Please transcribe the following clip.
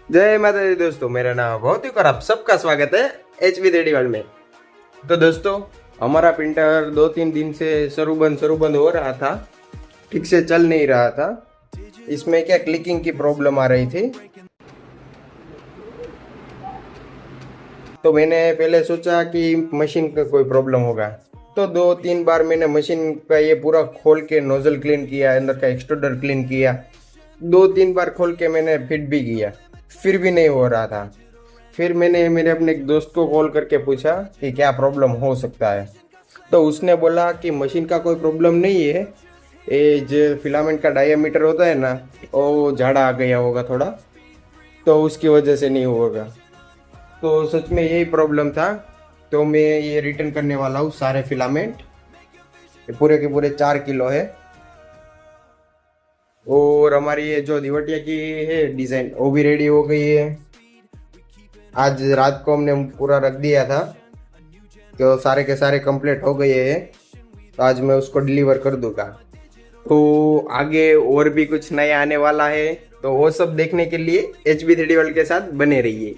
जय माता दी दोस्तों, मेरा नाम बहुत ही और आप सबका स्वागत है HV3D वर्ल्ड में। तो दोस्तों, हमारा प्रिंटर 2-3 दिन से शुरू बंद हो रहा था, ठीक से चल नहीं रहा था। इसमें क्या क्लिकिंग की प्रॉब्लम आ रही थी। तो मैंने पहले सोचा कि मशीन का कोई प्रॉब्लम होगा, तो 2-3 बार मैंने मशीन का ये पूरा खोल के नोजल क्लीन किया, अंदर का एक्सट्रूडर क्लीन किया। 2-3 बार खोल के मैंने फिट भी किया, फिर भी नहीं हो रहा था। फिर मैंने मेरे अपने एक दोस्त को कॉल करके पूछा कि क्या प्रॉब्लम हो सकता है। तो उसने बोला कि मशीन का कोई प्रॉब्लम नहीं है, ये जो फिलामेंट का डायमीटर होता है ना, वो झाड़ा आ गया होगा थोड़ा, तो उसकी वजह से नहीं होगा। तो सच में यही प्रॉब्लम था। तो मैं ये रिटर्न करने वाला हूँ सारे फिलामेंट। ये पूरे के पूरे 4 किलो है। और हमारी ये जो दिवटिया की है डिज़ाइन, वो भी रेडी हो गई है। आज रात को हमने पूरा रख दिया था, तो सारे के सारे कंप्लीट हो गए हैं। तो आज मैं उसको डिलीवर कर दूंगा। तो आगे और भी कुछ नया आने वाला है, तो वो सब देखने के लिए HV3D वर्ल्ड के साथ बने रहिए।